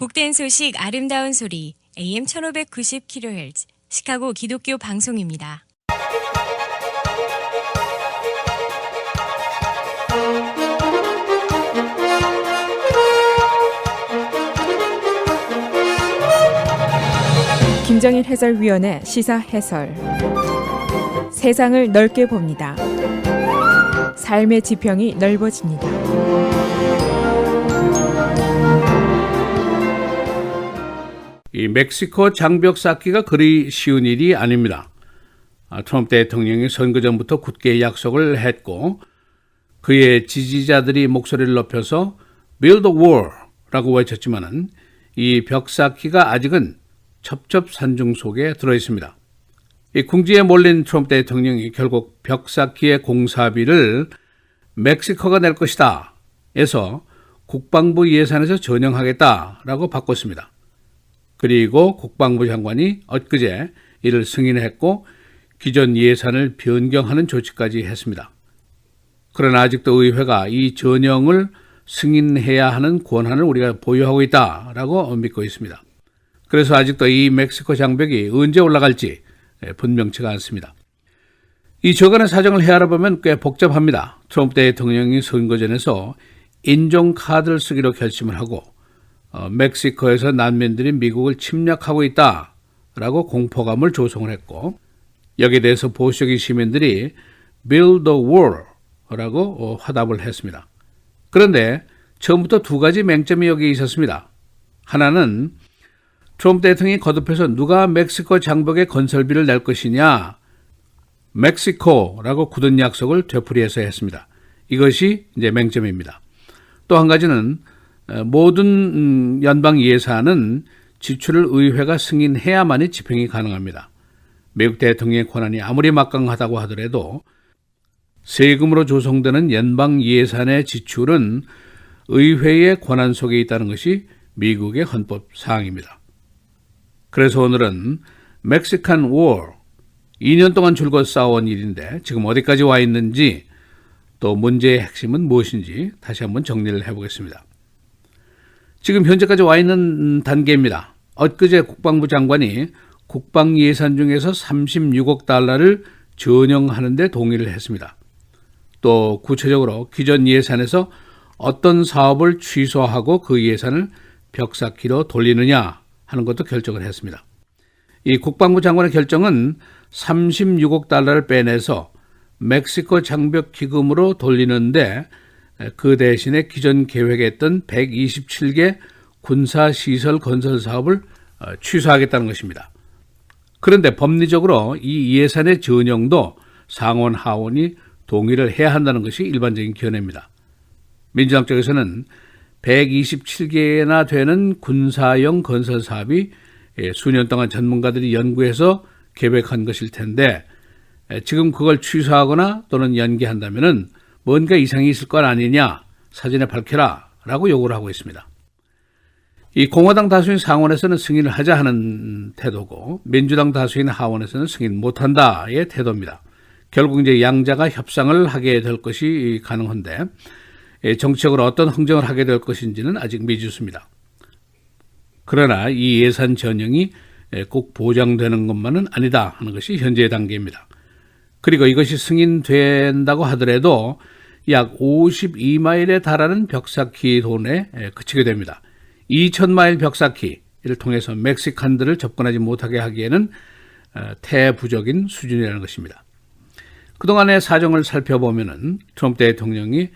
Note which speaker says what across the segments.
Speaker 1: 복된 소식 아름다운 소리 AM 1590kHz 시카고 기독교 방송입니다.
Speaker 2: 김정일 해설위원의 시사 해설. 세상을 넓게 봅니다. 삶의 지평이 넓어집니다.
Speaker 3: 이 멕시코 장벽 쌓기가 그리 쉬운 일이 아닙니다. 트럼프 대통령이 선거 전부터 굳게 약속을 했고 그의 지지자들이 목소리를 높여서 Build a Wall라고 외쳤지만은 이 벽 쌓기가 아직은 첩첩산중 속에 들어 있습니다. 이 궁지에 몰린 트럼프 대통령이 결국 벽 쌓기의 공사비를 멕시코가 낼 것이다 해서 국방부 예산에서 전용하겠다라고 바꿨습니다. 그리고 국방부 장관이 엊그제 이를 승인했고 기존 예산을 변경하는 조치까지 했습니다. 그러나 아직도 의회가 이 전형을 승인해야 하는 권한을 우리가 보유하고 있다라고 믿고 있습니다. 그래서 아직도 이 멕시코 장벽이 언제 올라갈지 분명치가 않습니다. 이 저간의 사정을 헤아려보면 꽤 복잡합니다. 트럼프 대통령이 선거전에서 인종카드를 쓰기로 결심을 하고 멕시코에서 난민들이 미국을 침략하고 있다라고 공포감을 조성을 했고 여기에 대해서 보수적인 시민들이 Build a Wall라고 화답을 했습니다. 그런데 처음부터 두 가지 맹점이 여기 있었습니다. 하나는 트럼프 대통령이 거듭해서 누가 멕시코 장벽에 건설비를 낼 것이냐 멕시코라고 굳은 약속을 되풀이해서 했습니다. 이것이 이제 맹점입니다. 또 한 가지는 모든 연방 예산은 지출을 의회가 승인해야만이 집행이 가능합니다. 미국 대통령의 권한이 아무리 막강하다고 하더라도 세금으로 조성되는 연방 예산의 지출은 의회의 권한 속에 있다는 것이 미국의 헌법 사항입니다. 그래서 오늘은 멕시칸 워 2년 동안 줄곧 싸워온 일인데 지금 어디까지 와 있는지 또 문제의 핵심은 무엇인지 다시 한번 정리를 해보겠습니다. 지금 현재까지 와 있는 단계입니다. 엊그제 국방부 장관이 국방 예산 중에서 36억 달러를 전용하는 데 동의를 했습니다. 또 구체적으로 기존 예산에서 어떤 사업을 취소하고 그 예산을 벽쌓기로 돌리느냐 하는 것도 결정을 했습니다. 이 국방부 장관의 결정은 36억 달러를 빼내서 멕시코 장벽 기금으로 돌리는데 그 대신에 기존 계획했던 127개 군사시설 건설 사업을 취소하겠다는 것입니다. 그런데 법리적으로 이 예산의 전용도 상원 하원이 동의를 해야 한다는 것이 일반적인 견해입니다. 민주당 쪽에서는 127개나 되는 군사용 건설 사업이 수년 동안 전문가들이 연구해서 계획한 것일 텐데 지금 그걸 취소하거나 또는 연기한다면 뭔가 이상이 있을 것 아니냐 사전에 밝혀라 라고 요구를 하고 있습니다. 이 공화당 다수인 상원에서는 승인을 하자 하는 태도고 민주당 다수인 하원에서는 승인 못한다의 태도입니다. 결국 이제 양자가 협상을 하게 될 것이 가능한데 정치적으로 어떤 흥정을 하게 될 것인지는 아직 미지수입니다. 그러나 이 예산 전형이 꼭 보장되는 것만은 아니다 하는 것이 현재의 단계입니다. 그리고 이것이 승인된다고 하더라도 약 52마일에 달하는 벽쌓기 돈에 그치게 됩니다. 2000마일 벽쌓기를 통해서 멕시칸들을 접근하지 못하게 하기에는 태부적인 수준이라는 것입니다. 그동안의 사정을 살펴보면은 트럼프 대통령이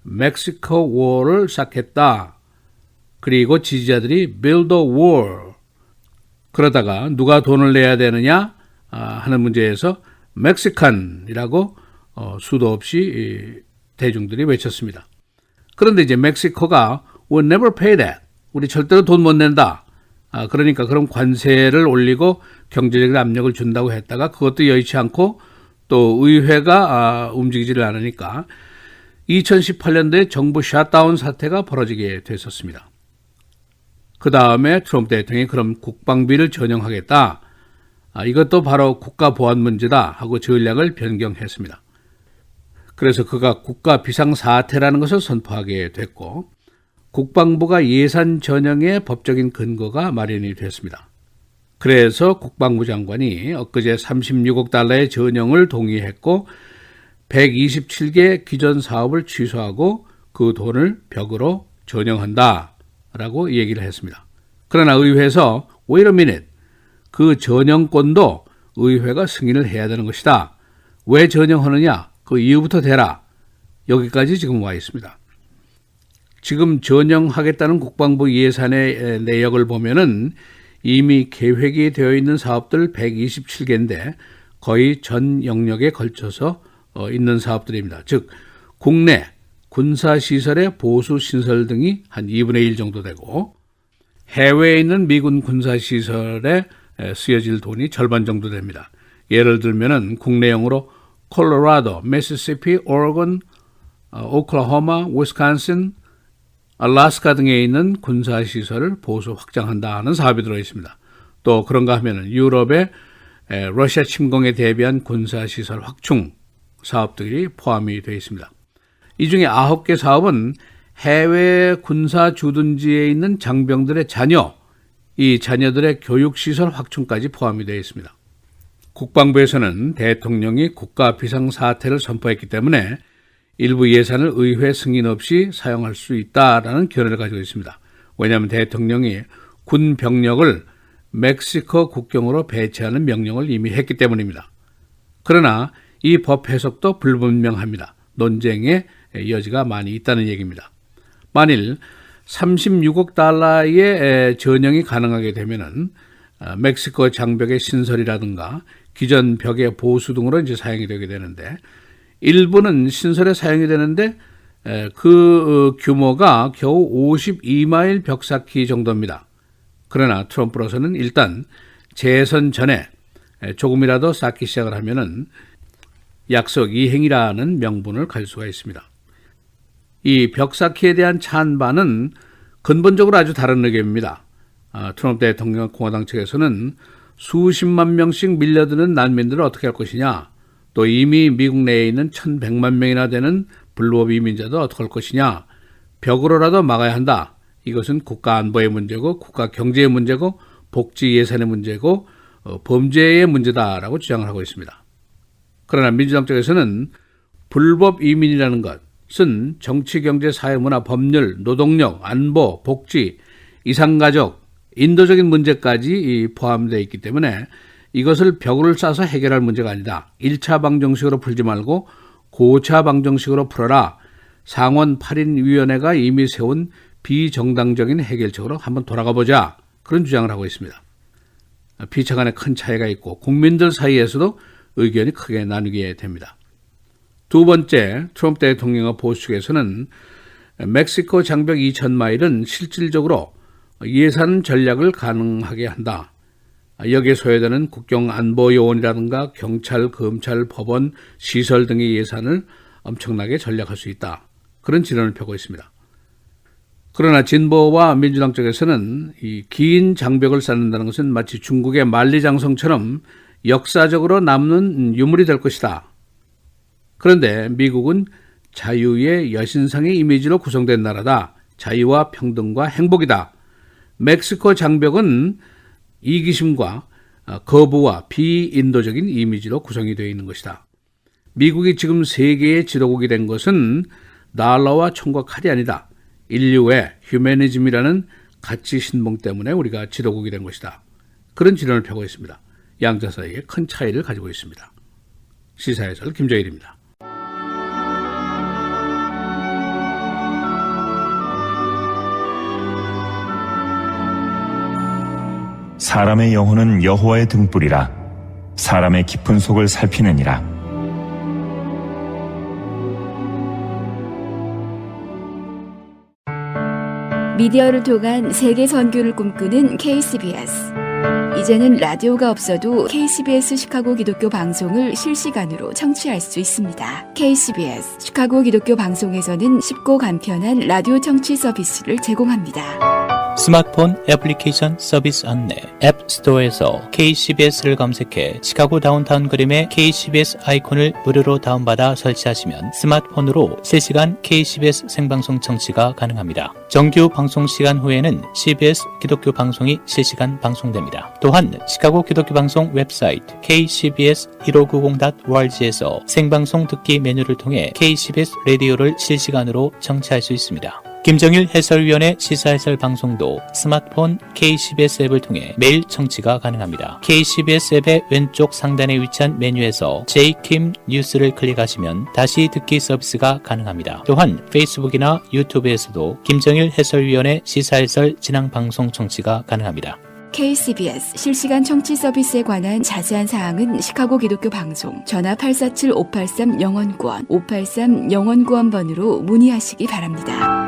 Speaker 3: 멕시코 월을 쌓겠다. 그리고 지지자들이 build a wall. 그러다가 누가 돈을 내야 되느냐 하는 문제에서 멕시칸이라고 수도 없이 대중들이 외쳤습니다. 그런데 이제 멕시코가 will never pay that. 우리 절대로 돈 못 낸다. 그러니까 그럼 관세를 올리고 경제적인 압력을 준다고 했다가 그것도 여의치 않고 또 의회가 움직이지를 않으니까 2018년도에 정부 샷다운 사태가 벌어지게 됐었습니다. 그 다음에 트럼프 대통령이 그럼 국방비를 전용하겠다. 이것도 바로 국가보안 문제다 하고 전략을 변경했습니다. 그래서 그가 국가 비상사태라는 것을 선포하게 됐고 국방부가 예산 전형의 법적인 근거가 마련이 됐습니다. 그래서 국방부 장관이 엊그제 36억 달러의 전형을 동의했고 127개 기존 사업을 취소하고 그 돈을 벽으로 전용한다라고 얘기를 했습니다. 그러나 의회에서 wait a minute, 그 전용권도 의회가 승인을 해야 되는 것이다. 왜 전용하느냐? 그 이유부터 대라. 여기까지 지금 와 있습니다. 지금 전용하겠다는 국방부 예산의 내역을 보면은 이미 계획이 되어 있는 사업들 127개인데 거의 전 영역에 걸쳐서 있는 사업들입니다. 즉 국내 군사시설의 보수 신설 등이 한 2분의 1 정도 되고 해외에 있는 미군 군사시설에 쓰여질 돈이 절반 정도 됩니다. 예를 들면은 국내용으로 콜로라도, 미시시피, 오레곤, 오클라호마, 위스콘신, 알래스카 등에 있는 군사시설을 보수 확장한다 하는 사업이 들어있습니다. 또 그런가 하면 유럽의 러시아 침공에 대비한 군사시설 확충 사업들이 포함이 되어 있습니다. 이 중에 9개 사업은 해외 군사 주둔지에 있는 장병들의 자녀, 이 자녀들의 교육시설 확충까지 포함이 되어 있습니다. 국방부에서는 대통령이 국가 비상사태를 선포했기 때문에 일부 예산을 의회 승인 없이 사용할 수 있다라는 견해를 가지고 있습니다. 왜냐하면 대통령이 군 병력을 멕시코 국경으로 배치하는 명령을 이미 했기 때문입니다. 그러나 이 법 해석도 불분명합니다. 논쟁의 여지가 많이 있다는 얘기입니다. 만일 36억 달러의 전용이 가능하게 되면은 멕시코 장벽의 신설이라든가 기존 벽의 보수 등으로 이제 사용이 되게 되는데 일부는 신설에 사용이 되는데 그 규모가 겨우 52마일 벽 쌓기 정도입니다. 그러나 트럼프로서는 일단 재선 전에 조금이라도 쌓기 시작을 하면은 약속 이행이라는 명분을 가질 수가 있습니다. 이 벽 쌓기에 대한 찬반은 근본적으로 아주 다른 의견입니다. 트럼프 대통령 공화당 측에서는 수십만 명씩 밀려드는 난민들을 어떻게 할 것이냐, 또 이미 미국 내에 있는 1,100만 명이나 되는 불법 이민자도 어떻게 할 것이냐, 벽으로라도 막아야 한다. 이것은 국가 안보의 문제고 국가 경제의 문제고 복지 예산의 문제고 범죄의 문제다라고 주장을 하고 있습니다. 그러나 민주당 쪽에서는 불법 이민이라는 것은 정치, 경제, 사회, 문화, 법률, 노동력, 안보, 복지, 이상가족, 인도적인 문제까지 포함되어 있기 때문에 이것을 벽을 쌓아서 해결할 문제가 아니다. 1차 방정식으로 풀지 말고 고차 방정식으로 풀어라. 상원 8인 위원회가 이미 세운 비정당적인 해결책으로 한번 돌아가 보자. 그런 주장을 하고 있습니다. 비차 간에 큰 차이가 있고 국민들 사이에서도 의견이 크게 나뉘게 됩니다. 두 번째, 트럼프 대통령과 보수 측에서는 멕시코 장벽 2,000마일은 실질적으로 예산 전략을 가능하게 한다. 여기에 소요되는 국경안보요원이라든가 경찰, 검찰, 법원, 시설 등의 예산을 엄청나게 전략할 수 있다. 그런 진언을 펴고 있습니다. 그러나 진보와 민주당 쪽에서는 이 긴 장벽을 쌓는다는 것은 마치 중국의 만리장성처럼 역사적으로 남는 유물이 될 것이다. 그런데 미국은 자유의 여신상의 이미지로 구성된 나라다. 자유와 평등과 행복이다. 멕시코 장벽은 이기심과 거부와 비인도적인 이미지로 구성이 되어 있는 것이다. 미국이 지금 세계의 지도국이 된 것은 달러와 총과 칼이 아니다. 인류의 휴머니즘이라는 가치 신봉 때문에 우리가 지도국이 된 것이다. 그런 진언을 펴고 있습니다. 양자 사이에 큰 차이를 가지고 있습니다. 시사해설 김정일입니다.
Speaker 4: 사람의 영혼은 여호와의 등불이라 사람의 깊은 속을 살피느니라.
Speaker 5: 미디어를 통한 세계 선교를 꿈꾸는 KCBS. 이제는 라디오가 없어도 KCBS 시카고 기독교 방송을 실시간으로 청취할 수 있습니다. KCBS 시카고 기독교 방송에서는 쉽고 간편한 라디오 청취 서비스를 제공합니다.
Speaker 6: 스마트폰 애플리케이션 서비스 안내 앱스토어에서 KCBS를 검색해 시카고 다운타운 그림의 KCBS 아이콘을 무료로 다운받아 설치하시면 스마트폰으로 실시간 KCBS 생방송 청취가 가능합니다. 정규 방송 시간 후에는 CBS 기독교 방송이 실시간 방송됩니다. 또한 시카고 기독교 방송 웹사이트 kcbs1590.org에서 생방송 듣기 메뉴를 통해 KCBS 라디오를 실시간으로 청취할 수 있습니다. 김정일 해설위원의 시사해설 방송도 스마트폰 KCBS 앱을 통해 매일 청취가 가능합니다. KCBS 앱의 왼쪽 상단에 위치한 메뉴에서 J킴 뉴스를 클릭하시면 다시 듣기 서비스가 가능합니다. 또한 페이스북이나 유튜브에서도 김정일 해설위원의 시사해설 진행 방송 청취가 가능합니다.
Speaker 5: KCBS 실시간 청취 서비스에 관한 자세한 사항은 시카고 기독교 방송 전화 847-583-영원구원 583-영원구원번으로 문의하시기 바랍니다.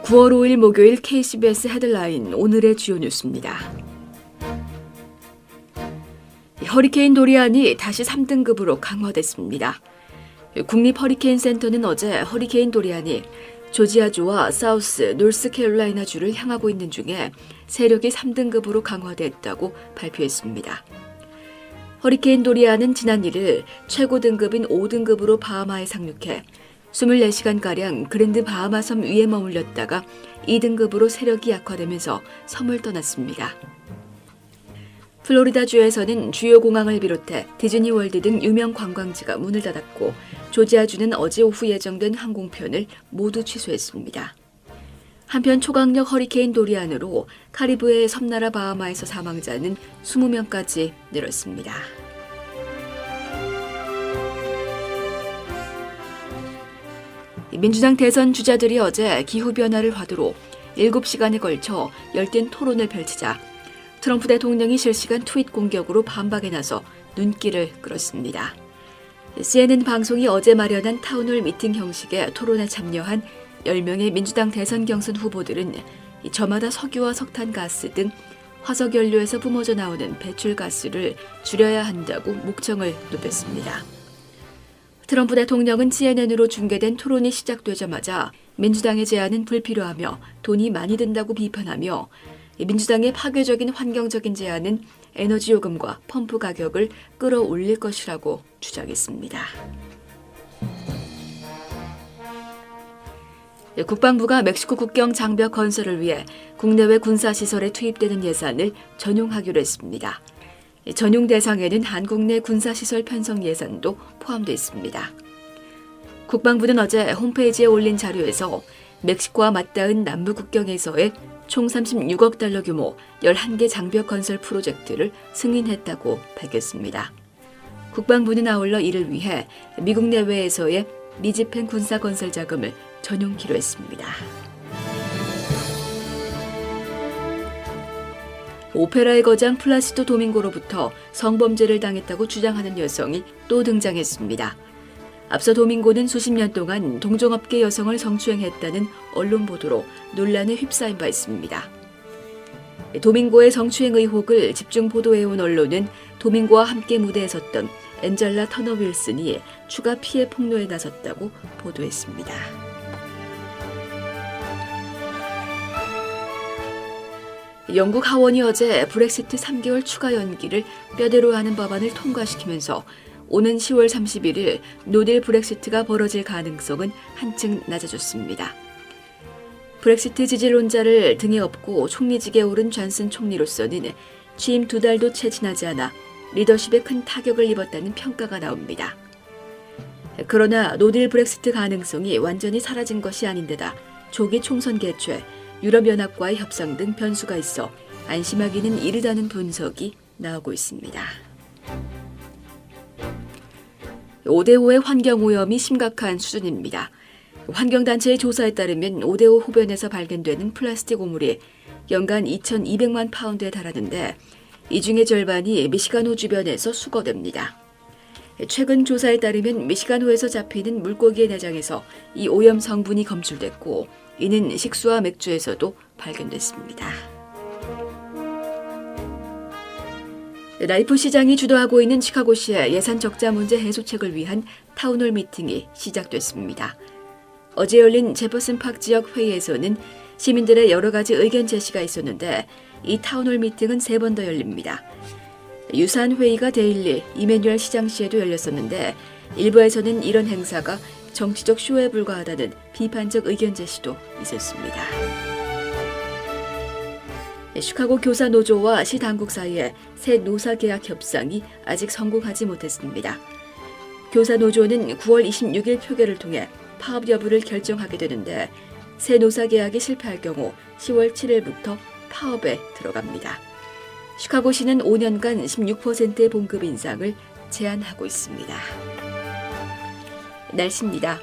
Speaker 5: (9월 5일) 목요일 KCBS 헤드라인 오늘의 주요 뉴스입니다. 허리케인 도리안이 다시 3등급으로 강화됐습니다. 국립허리케인센터는 어제 허리케인 도리안이 조지아주와 사우스 노스캐롤라이나주를 향하고 있는 중에 세력이 3등급으로 강화됐다고 발표했습니다. 허리케인 도리안은 지난 1일 최고 등급인 5등급으로 바하마에 상륙해 24시간가량 그랜드 바하마 섬 위에 머물렀다가 2등급으로 세력이 약화되면서 섬을 떠났습니다. 플로리다주에서는 주요 공항을 비롯해 디즈니월드 등 유명 관광지가 문을 닫았고 조지아주는 어제 오후 예정된 항공편을 모두 취소했습니다. 한편 초강력 허리케인 도리안으로 카리브해 섬나라 바하마에서 사망자는 20명까지 늘었습니다. 민주당 대선 주자들이 어제 기후변화를 화두로 7시간에 걸쳐 열띤 토론을 펼치자 트럼프 대통령이 실시간 트윗 공격으로 반박에 나서 눈길을 끌었습니다. CNN 방송이 어제 마련한 타운홀 미팅 형식의 토론에 참여한 10명의 민주당 대선 경선 후보들은 저마다 석유와 석탄가스 등 화석연료에서 뿜어져 나오는 배출가스를 줄여야 한다고 목청을 높였습니다. 트럼프 대통령은 CNN으로 중계된 토론이 시작되자마자 민주당의 제안은 불필요하며 돈이 많이 든다고 비판하며 민주당의 파괴적인 환경적인 제안은 에너지 요금과 펌프 가격을 끌어올릴 것이라고 주장했습니다. 국방부가 멕시코 국경 장벽 건설을 위해 국내외 군사시설에 투입되는 예산을 전용하기로 했습니다. 전용 대상에는 한국 내 군사시설 편성 예산도 포함되어 있습니다. 국방부는 어제 홈페이지에 올린 자료에서 멕시코와 맞닿은 남부 국경에서의 총 36억 달러 규모 11개 장벽 건설 프로젝트를 승인했다고 밝혔습니다. 국방부는 아울러 이를 위해 미국 내외에서의 미집행 군사 건설 자금을 전용키로 했습니다. 오페라의 거장 플라시도 도밍고로부터 성범죄를 당했다고 주장하는 여성이 또 등장했습니다. 앞서 도밍고는 수십 년 동안 동종업계 여성을 성추행했다는 언론 보도로 논란에 휩싸인 바 있습니다. 도밍고의 성추행 의혹을 집중 보도해온 언론은 도밍고와 함께 무대에 섰던 엔젤라 터너 윌슨이 추가 피해 폭로에 나섰다고 보도했습니다. 영국 하원이 어제 브렉시트 3개월 추가 연기를 뼈대로 하는 법안을 통과시키면서 오는 10월 31일 노딜 브렉시트가 벌어질 가능성은 한층 낮아졌습니다. 브렉시트 지지론자를 등에 업고 총리직에 오른 존슨 총리로서는 취임 2달도 채 지나지 않아 리더십에 큰 타격을 입었다는 평가가 나옵니다. 그러나 노딜 브렉시트 가능성이 완전히 사라진 것이 아닌데다 조기 총선 개최, 유럽연합과의 협상 등 변수가 있어 안심하기는 이르다는 분석이 나오고 있습니다. 5대5의 환경오염이 심각한 수준입니다. 환경단체의 조사에 따르면 5대5 호변에서 발견되는 플라스틱 오물이 연간 2,200만 파운드에 달하는데 이 중의 절반이 미시간호 주변에서 수거됩니다. 최근 조사에 따르면 미시간호에서 잡히는 물고기의 내장에서 이 오염 성분이 검출됐고 이는 식수와 맥주에서도 발견됐습니다. 라이프 시장이 주도하고 있는 시카고시의 예산 적자 문제 해소책을 위한 타운홀 미팅이 시작됐습니다. 어제 열린 제퍼슨 파크 지역 회의에서는 시민들의 여러 가지 의견 제시가 있었는데 이 타운홀 미팅은 3번 더 열립니다. 유사한 회의가 데일리, 이메뉴얼 시장시에도 열렸었는데 일부에서는 이런 행사가 정치적 쇼에 불과하다는 비판적 의견 제시도 있었습니다. 시카고 교사 노조와 시 당국 사이에 새 노사 계약 협상이 아직 성공하지 못했습니다. 교사 노조는 9월 26일 표결을 통해 파업 여부를 결정하게 되는데 새 노사 계약이 실패할 경우 10월 7일부터 파업에 들어갑니다. 시카고시는 5년간 16%의 봉급 인상을 제한하고 있습니다. 날씨입니다.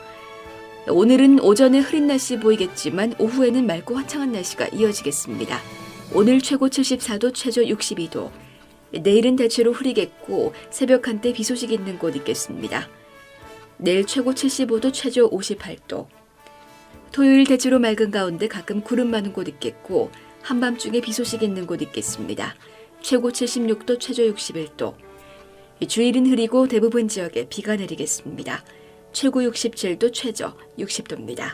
Speaker 5: 오늘은 오전에 흐린 날씨 보이겠지만 오후에는 맑고 화창한 날씨가 이어지겠습니다. 오늘 최고 74도, 최저 62도. 내일은 대체로 흐리겠고 새벽 한때 비 소식 있는 곳 있겠습니다. 내일 최고 75도, 최저 58도. 토요일 대체로 맑은 가운데 가끔 구름 많은 곳 있겠고 한밤중에 비 소식 있는 곳 있겠습니다. 최고 76도, 최저 61도. 주일은 흐리고 대부분 지역에 비가 내리겠습니다. 최고 67도, 최저 60도입니다.